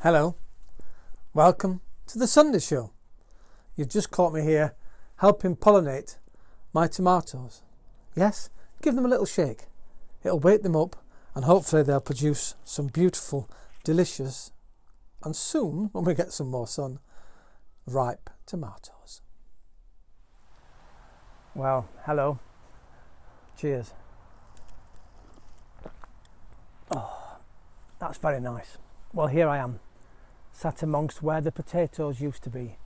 Hello, welcome to the Sunday show. You've just caught me here helping pollinate my tomatoes. Yes, give them a little shake. It'll wake them up and hopefully they'll produce some beautiful, delicious and soon, when we get some more sun, ripe tomatoes. Well, hello. Cheers. Oh, that's very nice. Well, here I am, sat amongst where the potatoes used to be.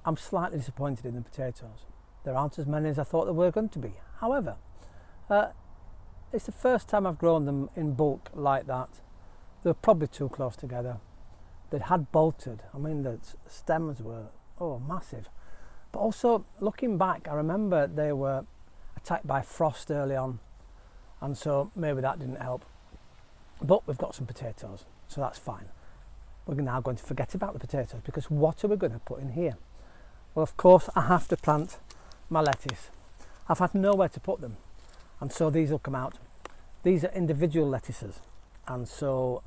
I'm slightly disappointed in the potatoes. There aren't as many as I thought there were going to be. However, it's the first time I've grown them in bulk like that. They were probably too close together. They had bolted. I mean, the stems were, massive. But also, looking back, I remember they were attacked by frost early on, and so maybe that didn't help. But we've got some potatoes, so that's fine. We're now going to forget about the potatoes, because what are we going to put in here? Well, of course, I have to plant my lettuce. I've had nowhere to put them, and so these will come out. These are individual lettuces, and so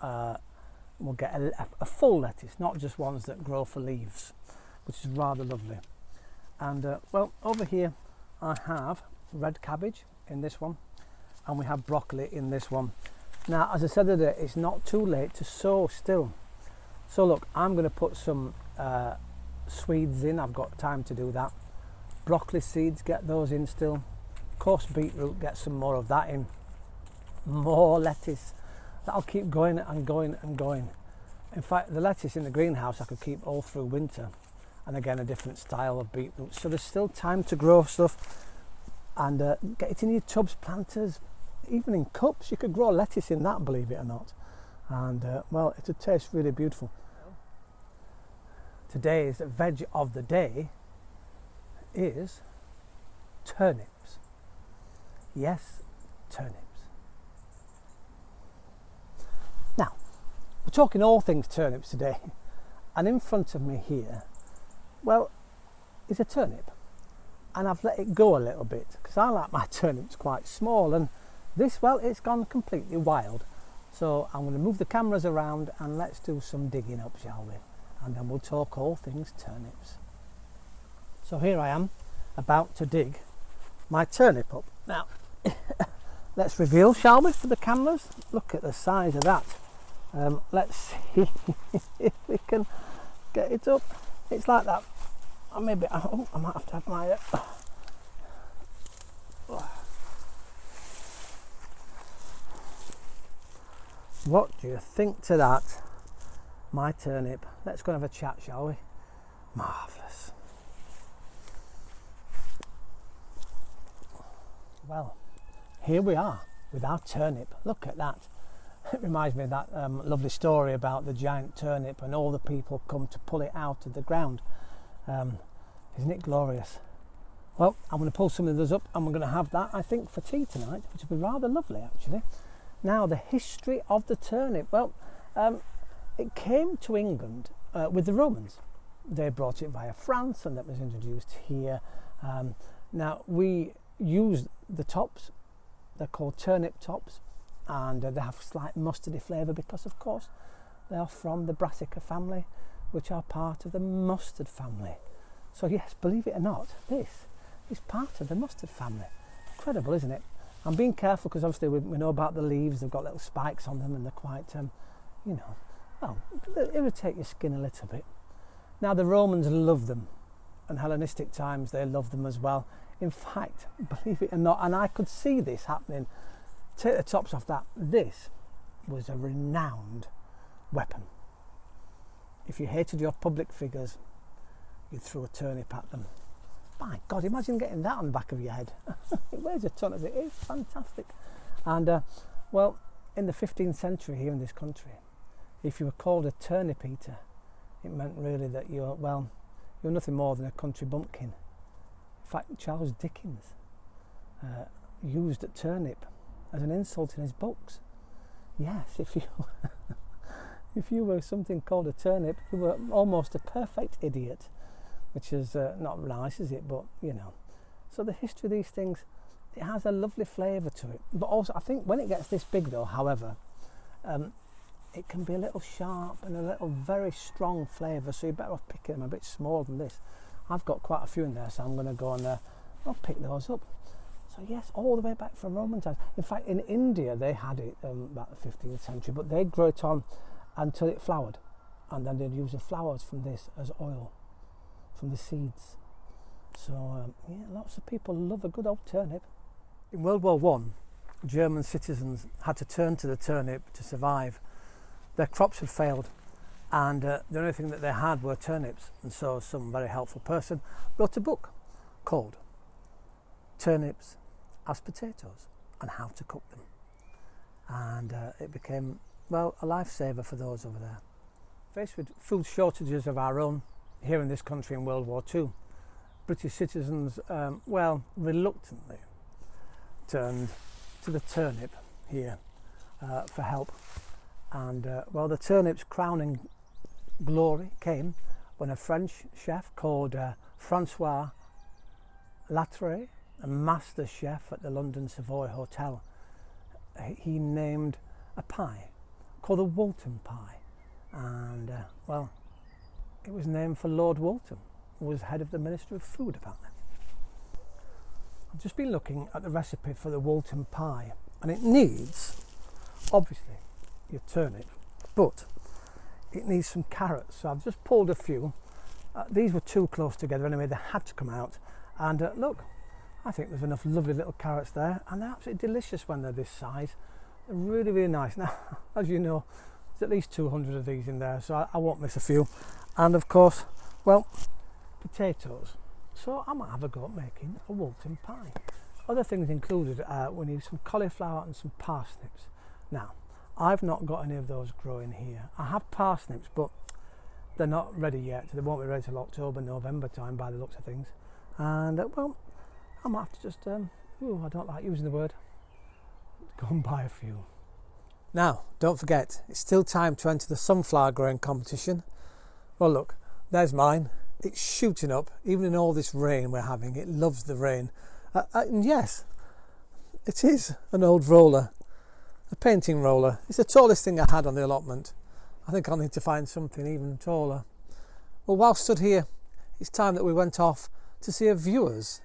we'll get a full lettuce, not just ones that grow for leaves, which is rather lovely. And well, over here I have red cabbage in this one, and we have broccoli in this one. Now, as I said earlier, it's not too late to sow still. So look, I'm going to put some Swedes in. I've got time to do that. Broccoli seeds, get those in still. Of course, beetroot, get some more of that in. More lettuce. That'll keep going and going and going. In fact, the lettuce in the greenhouse I could keep all through winter. And again, a different style of beetroot. So there's still time to grow stuff. And get it in your tubs, planters, even in cups. You could grow lettuce in that, believe it or not. And well, it'll taste really beautiful. Today's veg of the day is turnips. Yes, turnips. Now, we're talking all things turnips today, and in front of me here, well, is a turnip, and I've let it go a little bit because I like my turnips quite small, and this, well, it's gone completely wild. So I'm going to move the cameras around and let's do some digging up, shall we? And then we'll talk all things turnips. So here I am, about to dig my turnip up. Now, let's reveal, shall we, for the cameras? Look at the size of that. Let's see if we can get it up. It's like that. I might have to have my... What do you think to that? My turnip. Let's go and have a chat, shall we? Marvellous. Well, here we are with our turnip. Look at that. It reminds me of that lovely story about the giant turnip and all the people come to pull it out of the ground. Isn't it glorious? Well, I'm going to pull some of those up and we're going to have that, I think, for tea tonight, which will be rather lovely, actually. Now, the history of the turnip. Well, it came to England with the Romans. They brought it via France and that was introduced here. Now, we use the tops. They're called turnip tops, and they have a slight mustardy flavour because, of course, they are from the brassica family, which are part of the mustard family. So, yes, believe it or not, this is part of the mustard family. Incredible, isn't it? I'm being careful because obviously we know about the leaves. They've got little spikes on them and they're quite, well, they irritate your skin a little bit. Now, the Romans loved them, and Hellenistic times they loved them as well. In fact, believe it or not, and I could see this happening, take the tops off that, this was a renowned weapon. If you hated your public figures, you threw a turnip at them. My God, imagine getting that on the back of your head. It weighs a ton of it. It's fantastic. And, well, in the 15th century here in this country, if you were called a turnip eater, it meant really that you're nothing more than a country bumpkin. In fact, Charles Dickens used a turnip as an insult in his books. Yes, if you were something called a turnip, you were almost a perfect idiot. Which is not nice, is it? But, So the history of these things, it has a lovely flavour to it. But also, I think when it gets this big, though, however, it can be a little sharp and a little very strong flavour, so you're better off picking them a bit smaller than this. I've got quite a few in there, so I'm going to go and I'll pick those up. So yes, all the way back from Roman times. In fact, in India they had it about the 15th century, but they'd grow it on until it flowered, and then they'd use the flowers from this as oil, from the seeds. So yeah, lots of people love a good old turnip. In World War One, German citizens had to turn to the turnip to survive. Their crops had failed, and the only thing that they had were turnips, and so some very helpful person wrote a book called Turnips as Potatoes and How to Cook Them, and it became, well, a lifesaver for those over there. Faced with food shortages of our own here in this country in World War II, British citizens, well, reluctantly turned to the turnip here for help. And well, the turnip's crowning glory came when a French chef called Francois Latreille, a master chef at the London Savoy Hotel, he named a pie called the Walton pie, and well, it was named for Lord Walton, who was head of the Ministry of Food apparently. I've just been looking at the recipe for the Walton pie, and it needs, obviously, your turnip, but it needs some carrots, so I've just pulled a few. These were too close together anyway, they had to come out, and look, I think there's enough lovely little carrots there, and they're absolutely delicious when they're this size. They're really, really nice. Now, as you know, there's at least 200 of these in there, so I won't miss a few. And of course, well, potatoes. So I might have a go at making a Walton pie. Other things included, we need some cauliflower and some parsnips. Now, I've not got any of those growing here. I have parsnips, but they're not ready yet. They won't be ready till October, November time by the looks of things. And well, I might have to just, I don't like using the word, go and buy a few. Now, don't forget, it's still time to enter the sunflower growing competition. Well, look, there's mine. It's shooting up, even in all this rain we're having. It loves the rain. And yes, it is an old roller, a painting roller. It's the tallest thing I had on the allotment. I think I'll need to find something even taller. Well, while stood here, it's time that we went off to see a viewer's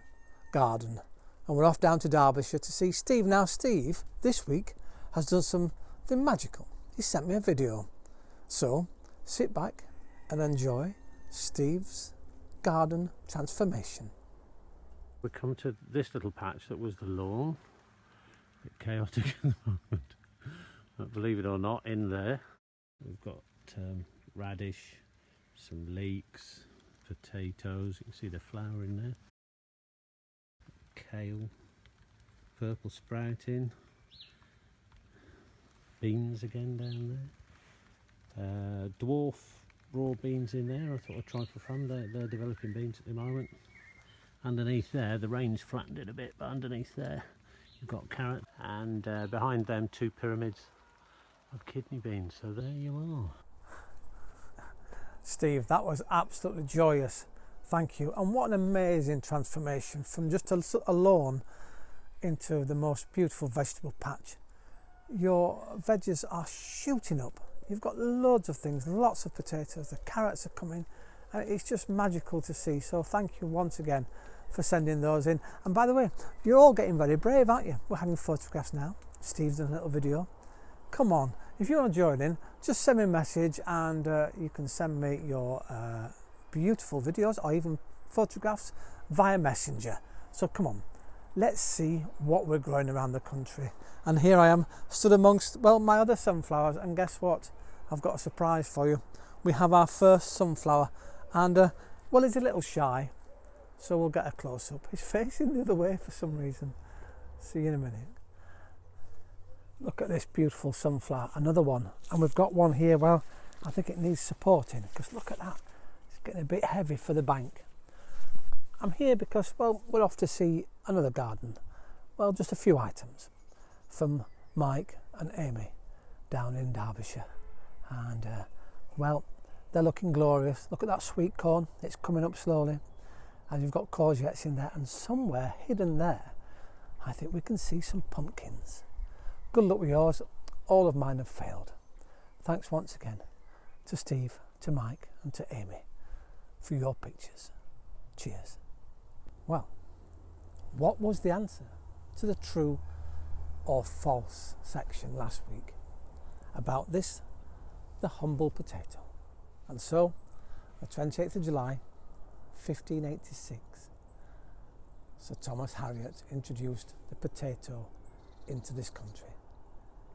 garden, and we're off down to Derbyshire to see Steve. Now Steve this week has done something magical. He sent me a video, so sit back and enjoy Steve's garden transformation. We come to this little patch that was the lawn, a bit chaotic at the moment, but believe it or not, in there we've got radish, some leeks, potatoes, you can see the flower in there, kale, purple sprouting, beans again down there, dwarf raw beans in there. I thought I'd try for fun. They're developing beans at the moment. Underneath there, the rain's flattened it a bit, but underneath there you've got carrot, and behind them 2 pyramids of kidney beans. So there you are. Steve, that was absolutely joyous. Thank you. And what an amazing transformation from just a lawn into the most beautiful vegetable patch. Your veggies are shooting up. You've got loads of things, lots of potatoes, the carrots are coming, and it's just magical to see. So thank you once again for sending those in. And by the way, you're all getting very brave, aren't you? We're having photographs now. Steve's done a little video. Come on, if you want to join in, just send me a message, and you can send me your beautiful videos or even photographs via Messenger. So come on, let's see what we're growing around the country. And here I am, stood amongst, well, my other sunflowers, and guess what? I've got a surprise for you. We have our first sunflower, and well, he's a little shy, so we'll get a close-up. He's facing the other way for some reason. See you in a minute. Look at this beautiful sunflower, another one. And we've got one here, well, I think it needs supporting, because look at that. It's getting a bit heavy for the bank. I'm here because, well, we're off to see another garden. Well, just a few items from Mike and Amy down in Derbyshire. And, well, they're looking glorious. Look at that sweet corn. It's coming up slowly. And you've got courgettes in there. And somewhere hidden there, I think we can see some pumpkins. Good luck with yours. All of mine have failed. thanks once again to Steve, to Mike and to Amy for your pictures. Cheers. Well, what was the answer to the true or false section last week about this, the humble potato? And so, the 28th of July, 1586, Sir Thomas Harriot introduced the potato into this country.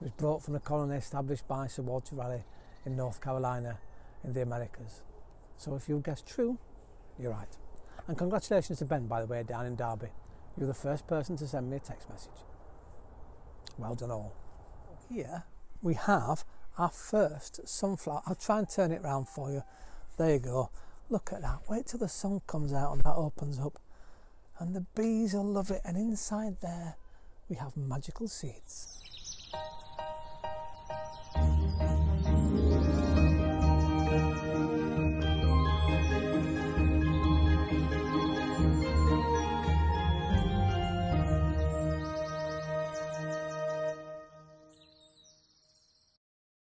It was brought from a colony established by Sir Walter Raleigh in North Carolina in the Americas. So if you guessed true, you're right. And congratulations to Ben, by the way, down in Derby. You're the first person to send me a text message. Well done all. Here we have our first sunflower. I'll try and turn it round for you. There you go. Look at that. Wait till the sun comes out and that opens up. And the bees will love it. And inside there we have magical seeds.